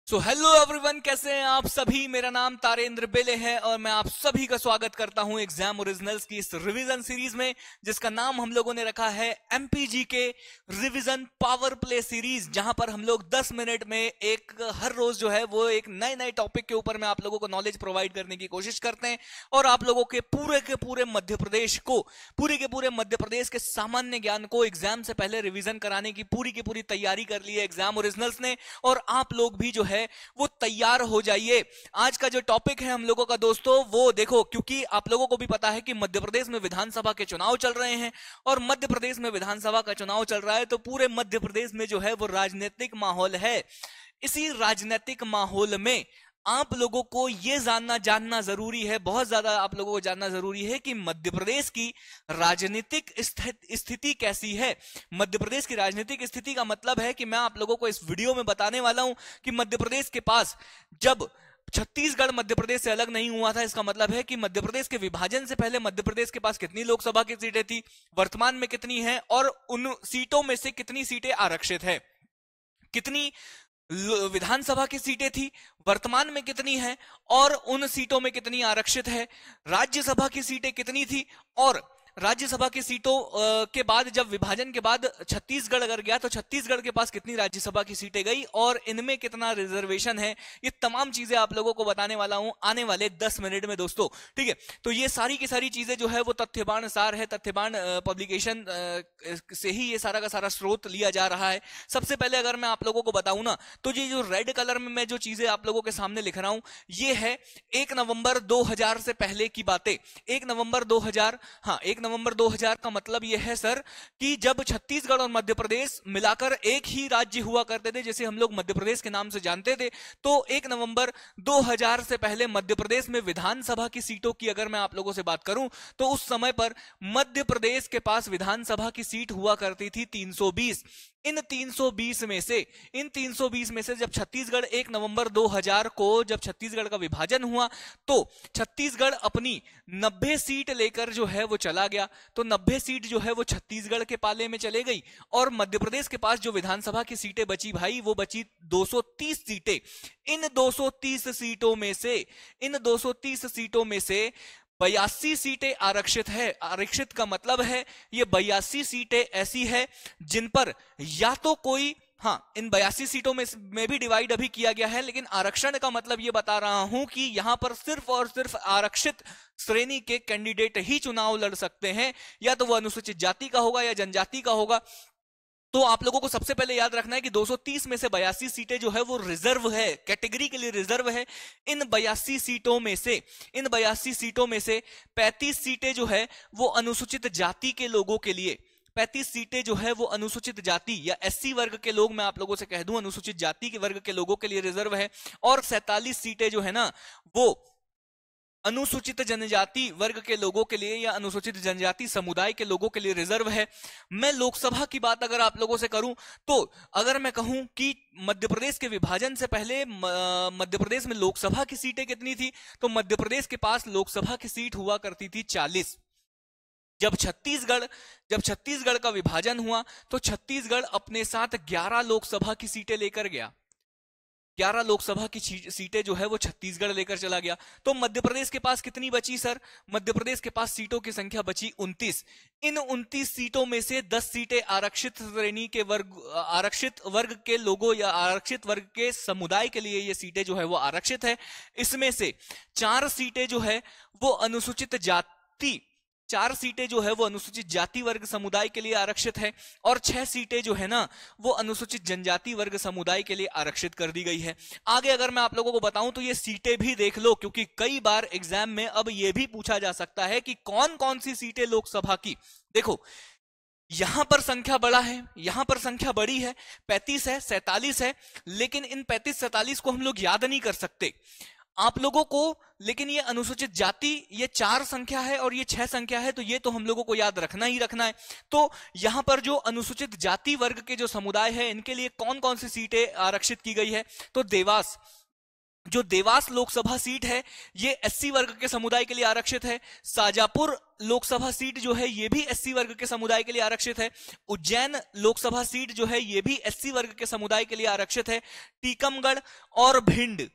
So hello everyone, कैसे हैं आप सभी। मेरा नाम तारेंद्र बेले है और मैं आप सभी का स्वागत करता हूं एग्जाम ओरिजिनल्स की इस रिवीजन सीरीज में, जिसका नाम हम लोगों ने रखा है एमपीजी के रिवीजन पावर प्ले सीरीज, जहां पर हम लोग 10 मिनट में हर रोज जो है वो एक नए नए टॉपिक के ऊपर में आप लोगों को नॉलेज प्रोवाइड करने की कोशिश करते हैं और आप लोगों के पूरे मध्य प्रदेश के सामान्य ज्ञान को एग्जाम से पहले रिवीजन कराने की पूरी तैयारी कर ली है एग्जाम ओरिजिनल्स ने, और आप लोग भी जो है वो तैयार हो जाइए। आज का जो टॉपिक है हम लोगों का दोस्तों, वो देखो, क्योंकि आप लोगों को भी पता है कि मध्य प्रदेश में विधानसभा के चुनाव चल रहे हैं और मध्य प्रदेश में विधानसभा का चुनाव चल रहा है तो पूरे मध्य प्रदेश में जो है वो राजनीतिक माहौल है। इसी राजनीतिक माहौल में आप लोगों को यह जानना जरूरी है, बहुत ज्यादा आप लोगों को जानना जरूरी है कि मध्य प्रदेश की राजनीतिक स्थिति कैसी है। मध्य प्रदेश की राजनीतिक स्थिति का मतलब है कि मैं आप लोगों को इस वीडियो में बताने वाला हूं कि मध्य प्रदेश के पास, जब छत्तीसगढ़ मध्य प्रदेश से अलग नहीं हुआ था, इसका मतलब है कि मध्य प्रदेश के विभाजन से पहले मध्य प्रदेश के पास कितनी लोकसभा की सीटें थी, वर्तमान में कितनी है, और उन सीटों में से कितनी सीटें आरक्षित है, कितनी विधानसभा की सीटें थी, वर्तमान में कितनी है, और उन सीटों में कितनी आरक्षित है, राज्यसभा की सीटें कितनी थी, और राज्यसभा की सीटों के बाद जब विभाजन के बाद छत्तीसगढ़ अगर गया तो छत्तीसगढ़ के पास कितनी राज्यसभा की सीटें गई और इनमें कितना रिजर्वेशन है। ये तमाम चीजें आप लोगों को बताने वाला हूं आने वाले 10 मिनट में दोस्तों, ठीक है। तो ये सारी की सारी चीजें जो है वो तथ्यबान सार है, तथ्यबान पब्लिकेशन से ही ये सारा का सारा स्रोत लिया जा रहा है। सबसे पहले अगर मैं आप लोगों को बताऊं ना, तो ये जो रेड कलर में मैं जो चीजें आप लोगों के सामने लिख रहा हूं, ये है 1 नवंबर 2000 से पहले की बातें। 1 नवंबर 2000, हाँ 1 नवंबर 2000 का मतलब यह है सर कि जब छत्तीसगढ़ और मध्य प्रदेश मिलाकर एक ही राज्य हुआ करते थे, जैसे हम लोग मध्य प्रदेश के नाम से जानते थे, तो 1 नवंबर 2000 से पहले मध्य प्रदेश में विधानसभा की सीटों की अगर मैं आप लोगों से बात करूं तो उस समय पर मध्य प्रदेश के पास विधानसभा की सीट हुआ करती थी 320। इन 320 में से जब छत्तीसगढ़ 1 नवंबर 2000 को जब छत्तीसगढ़ का विभाजन हुआ तो छत्तीसगढ़ अपनी 90 सीट लेकर जो है वो चला गया, तो 90 सीट जो है वो छत्तीसगढ़ के पाले में चले गई और मध्य प्रदेश के पास जो विधानसभा की सीटें बची भाई, वो बची 230 सीटें। इन 230 सीटों में से 82 सीटें आरक्षित है। आरक्षित का मतलब है ये 82 सीटें ऐसी है जिन पर या तो कोई, हाँ इन 82 सीटों में भी डिवाइड अभी किया गया है, लेकिन आरक्षण का मतलब ये बता रहा हूं कि यहां पर सिर्फ और सिर्फ आरक्षित श्रेणी के कैंडिडेट ही चुनाव लड़ सकते हैं, या तो वो अनुसूचित जाति का होगा या जनजाति का होगा। तो आप लोगों को सबसे पहले याद रखना है कि 230 में से 82 सीटें जो है वो रिजर्व है, कैटेगरी के लिए रिजर्व है। इन 82 सीटों में से 35 सीटें जो है वो अनुसूचित जाति के लोगों के लिए, 35 सीटें जो है वो अनुसूचित जाति या एससी वर्ग के लोग, मैं आप लोगों से कह दूं अनुसूचित जाति के वर्ग के लोगों के लिए रिजर्व है, और 47 सीटें जो है ना वो अनुसूचित जनजाति वर्ग के लोगों के लिए या अनुसूचित जनजाति समुदाय के लोगों के लिए रिजर्व है। मैं लोकसभा की बात अगर आप लोगों से करूं तो अगर मैं कहूं कि मध्य प्रदेश के विभाजन से पहले मध्य प्रदेश में लोकसभा की सीटें कितनी थी, तो मध्य प्रदेश के पास लोकसभा की सीट हुआ करती थी 40। जब छत्तीसगढ़ का विभाजन हुआ तो छत्तीसगढ़ अपने साथ 11 लोकसभा की सीटें लेकर गया, 11 लोकसभा की सीटें जो है वो छत्तीसगढ़ लेकर चला गया। तो मध्य प्रदेश के पास कितनी बची सर? मध्य प्रदेश के पास सीटों की संख्या बची 29। इन 29 सीटों में से 10 सीटें आरक्षित श्रेणी के आरक्षित वर्ग के लोगों या आरक्षित वर्ग के समुदाय के लिए ये सीटें जो है वो आरक्षित है। इसमें से 4 सीटें जो है वो अनुसूचित जाति 4 सीटें जो है वो अनुसूचित जाति वर्ग समुदाय के लिए आरक्षित है और 6 सीटें जो है ना वो अनुसूचित जनजाति वर्ग समुदाय के लिए आरक्षित कर दी गई है। आगे अगर मैं आप लोगों को बताऊं तो ये सीटें भी देख लो, क्योंकि कई बार एग्जाम में अब ये भी पूछा जा सकता है कि कौन कौन सी सीटें लोकसभा की। देखो यहां पर संख्या बड़ा है, यहां पर संख्या बड़ी है, 35 है, 47 है, लेकिन इन 35-47 को हम लोग याद नहीं कर सकते आप लोगों को, लेकिन ये अनुसूचित जाति ये 4 संख्या है और ये 6 संख्या है, तो ये तो हम लोगों को याद रखना ही रखना है। तो यहां पर जो अनुसूचित जाति वर्ग के जो समुदाय है इनके लिए कौन कौन सी सीटें आरक्षित की गई है, तो देवास, जो देवास लोकसभा सीट है ये एससी वर्ग के समुदाय के लिए आरक्षित है। शाजापुर लोकसभा सीट जो है ये भी एससी वर्ग के समुदाय के लिए आरक्षित है। उज्जैन लोकसभा सीट जो है ये भी एससी वर्ग के समुदाय के लिए आरक्षित है। टीकमगढ़ और भिंड,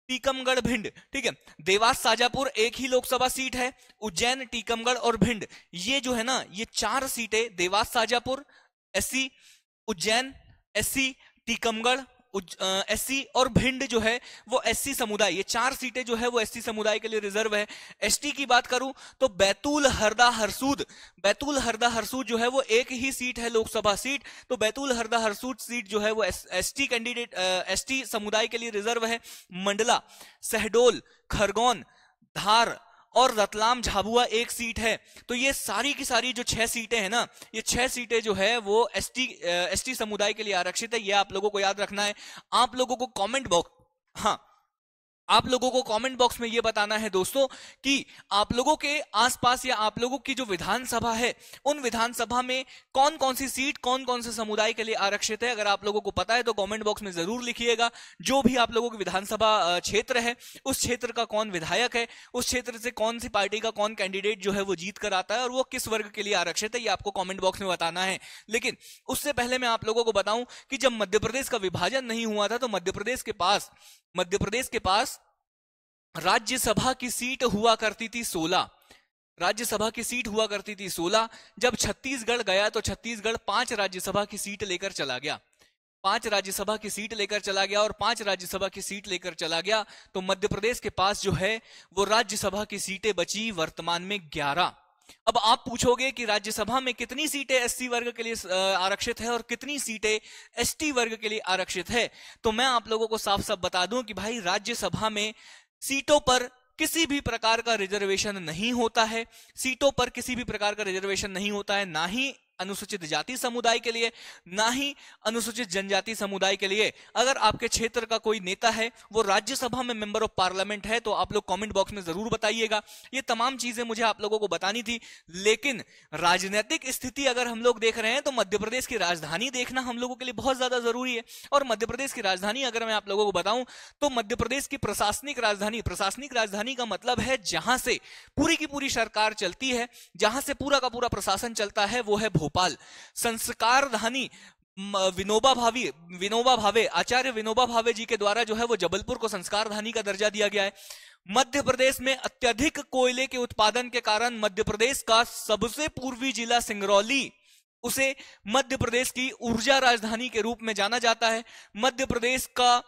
टीकमगढ़ भिंड, ठीक है, देवास शाजापुर एक ही लोकसभा सीट है। उज्जैन, टीकमगढ़ और भिंड ये जो है ना, ये 4 सीटें, Dewas Shajapur SC, Ujjain SC, Tikamgarh SC और भिंड जो है वो एससी समुदाय, ये 4 सीटें जो है वो एससी समुदाय के लिए रिजर्व है। एसटी की बात करूं तो बैतूल हरदा हरसूद, बैतूल हरदा हरसूद जो है वो एक ही सीट है लोकसभा सीट, तो बैतूल हरदा हरसूद सीट जो है वो एसटी कैंडिडेट, एसटी समुदाय के लिए रिजर्व है। मंडला, शहडोल, खरगोन, धार और रतलाम झाबुआ एक सीट है। तो ये सारी की सारी जो 6 सीटें हैं ना, ये 6 सीटें जो है वो एसटी समुदाय के लिए आरक्षित है। ये आप लोगों को याद रखना है। आप लोगों को कमेंट बॉक्स, हाँ, आप लोगों को कमेंट बॉक्स में यह बताना है दोस्तों कि आप लोगों के आसपास या आप लोगों की जो विधानसभा है उन विधानसभा में कौन कौन सी सीट कौन कौन से समुदाय के लिए आरक्षित है। अगर आप लोगों को पता है तो कमेंट बॉक्स में जरूर लिखिएगा। जो भी आप लोगों की विधानसभा क्षेत्र है, उस क्षेत्र का कौन विधायक है, उस क्षेत्र से कौन सी पार्टी का कौन कैंडिडेट जो है वो जीत कर आता है और वो किस वर्ग के लिए आरक्षित है, ये आपको कमेंट बॉक्स में बताना है। लेकिन उससे पहले मैं आप लोगों को बताऊं कि जब मध्य प्रदेश का विभाजन नहीं हुआ था तो मध्य प्रदेश के पास राज्यसभा की सीट हुआ करती थी 16, राज्यसभा की सीट हुआ करती थी 16। जब छत्तीसगढ़ गया तो छत्तीसगढ़ 5 राज्यसभा की सीट लेकर चला गया, 5 राज्यसभा की सीट लेकर चला गया और 5 राज्यसभा की सीट लेकर चला गया तो मध्य प्रदेश के पास जो है वो राज्यसभा की सीटें बची वर्तमान में 11। अब आप पूछोगे कि राज्यसभा में कितनी सीटें एससी वर्ग के लिए आरक्षित है और कितनी सीटें एसटी वर्ग के लिए आरक्षित है, तो मैं आप लोगों को साफ साफ बता दूं कि भाई राज्यसभा में सीटों पर किसी भी प्रकार का रिजर्वेशन नहीं होता है, सीटों पर किसी भी प्रकार का रिजर्वेशन नहीं होता है, ना ही अनुसूचित जाति समुदाय के लिए, ना ही अनुसूचित जनजाति समुदाय के लिए। अगर आपके क्षेत्र का कोई नेता है वो राज्यसभा में मेंबर ऑफ पार्लियामेंट है तो आप लोग कमेंट बॉक्स में जरूर बताइएगा। ये तमाम चीजें मुझे आप लोगों को बतानी थी। लेकिन राजनीतिक स्थिति अगर हम लोग देख रहे हैं तो मध्य प्रदेश की राजधानी देखना हम लोगों के लिए बहुत ज्यादा जरूरी है। और मध्य प्रदेश की राजधानी अगर मैं आप लोगों को बताऊं तो मध्य प्रदेश की प्रशासनिक राजधानी का मतलब है जहां से पूरी की पूरी सरकार चलती है, जहां से पूरा का पूरा प्रशासन चलता है, वो है भोपाल। संस्कार धानी आचार्य विनोबा भावे जी के द्वारा जो है वो जबलपुर को संस्कार धानी का दर्जा दिया गया है। मध्य प्रदेश में अत्यधिक कोयले के उत्पादन के कारण मध्य प्रदेश का सबसे पूर्वी जिला सिंगरौली, उसे मध्य प्रदेश की ऊर्जा राजधानी के रूप में जाना जाता है। मध्य प्रदेश का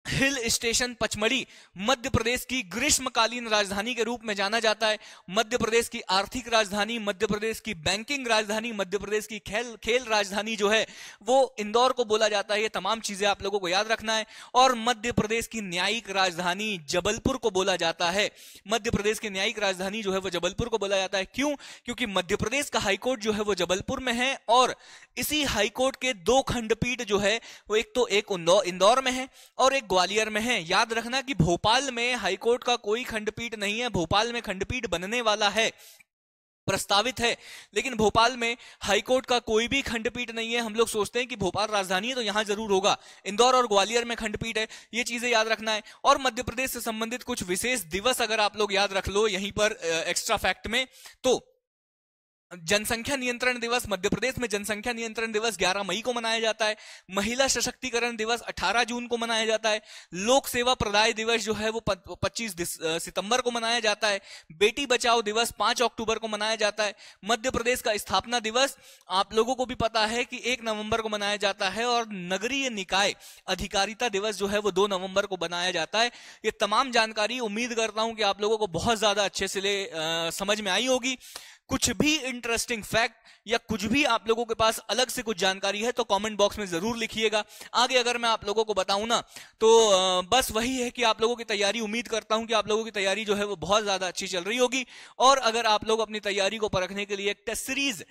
हिल स्टेशन पचमढ़ी मध्य प्रदेश की ग्रीष्मकालीन राजधानी के रूप में जाना जाता है। मध्य प्रदेश की आर्थिक राजधानी, मध्य प्रदेश की बैंकिंग राजधानी, मध्य प्रदेश की खेल राजधानी जो है वो इंदौर को बोला जाता है। ये तमाम चीजें आप लोगों को याद रखना है। और मध्य प्रदेश की न्यायिक राजधानी जबलपुर को बोला जाता है। मध्य प्रदेश की न्यायिक राजधानी जो है वो जबलपुर को बोला जाता है। क्यों? क्योंकि मध्य प्रदेश का हाईकोर्ट जो है वो जबलपुर में है और इसी हाईकोर्ट के 2 खंडपीठ जो है वो एक इंदौर में है और एक ग्वालियर में है। याद रखना कि भोपाल में हाईकोर्ट का कोई खंडपीठ नहीं है, भोपाल में खंडपीठ बनने वाला है, प्रस्तावित है, लेकिन भोपाल में हाईकोर्ट का कोई भी खंडपीठ नहीं है। हम लोग सोचते हैं कि भोपाल राजधानी है तो यहां जरूर होगा, इंदौर और ग्वालियर में खंडपीठ है। ये चीजें याद रखना है। और मध्य प्रदेश से संबंधित कुछ विशेष दिवस अगर आप लोग याद रख लो यहीं पर एक्स्ट्रा फैक्ट में, तो जनसंख्या नियंत्रण दिवस, मध्य प्रदेश में जनसंख्या नियंत्रण दिवस 11 मई को मनाया जाता है। महिला सशक्तिकरण दिवस 18 जून को मनाया जाता है। लोक सेवा प्रदाय दिवस जो है वो 25 सितंबर को मनाया जाता है। बेटी बचाओ दिवस 5 अक्टूबर को मनाया जाता है। मध्य प्रदेश का स्थापना दिवस आप लोगों को भी पता है कि 1 नवंबर को मनाया जाता है और नगरीय निकाय अधिकारिता दिवस जो है वो 2 नवंबर को मनाया जाता है। ये तमाम जानकारी उम्मीद करता हूं कि आप लोगों को बहुत ज्यादा अच्छे से समझ में आई होगी। कुछ भी इंटरेस्टिंग फैक्ट या कुछ भी आप लोगों के पास अलग से कुछ जानकारी है तो कमेंट बॉक्स में जरूर लिखिएगा। आगे अगर मैं आप लोगों को बताऊं ना तो बस वही है कि आप लोगों की तैयारी, उम्मीद करता हूं कि आप लोगों की तैयारी जो है वो बहुत ज्यादा अच्छी चल रही होगी। और अगर आप लोग अपनी तैयारी को परखने के लिए एक टेस्ट सीरीज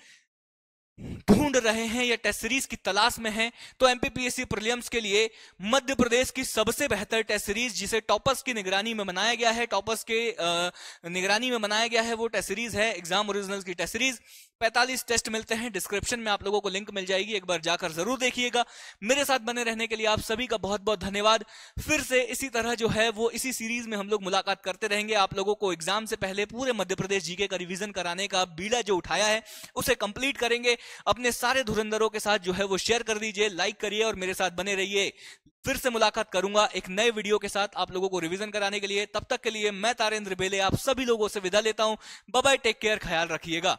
ढूंढ रहे हैं या टेस्ट सीरीज की तलाश में हैं तो एमपीपीएससी प्रीलिम्स के लिए मध्य प्रदेश की सबसे बेहतर टेस्ट सीरीज जिसे टॉपर्स की निगरानी में बनाया गया है, टॉपर्स के निगरानी में बनाया गया है, वो टेस्ट सीरीज है एग्जाम ओरिजिनल्स की टेस्ट सीरीज। 45 टेस्ट मिलते हैं, डिस्क्रिप्शन में आप लोगों को लिंक मिल जाएगी, एक बार जाकर जरूर देखिएगा। मेरे साथ बने रहने के लिए आप सभी का बहुत बहुत धन्यवाद। फिर से इसी तरह जो है वो इसी सीरीज में हम लोग मुलाकात करते रहेंगे। आप लोगों को एग्जाम से पहले पूरे मध्य प्रदेश जीके का रिवीजन कराने का बीड़ा जो उठाया है उसे कंप्लीट करेंगे। अपने सारे धुरंधरों के साथ जो है वो शेयर कर दीजिए, लाइक करिए और मेरे साथ बने रहिए। फिर से मुलाकात करूंगा एक नए वीडियो के साथ आप लोगों को रिवीजन कराने के लिए। तब तक के लिए मैं तारेंद्र बेले आप सभी लोगों से विदा लेता हूं। बाय बाय, टेक केयर, ख्याल रखिएगा।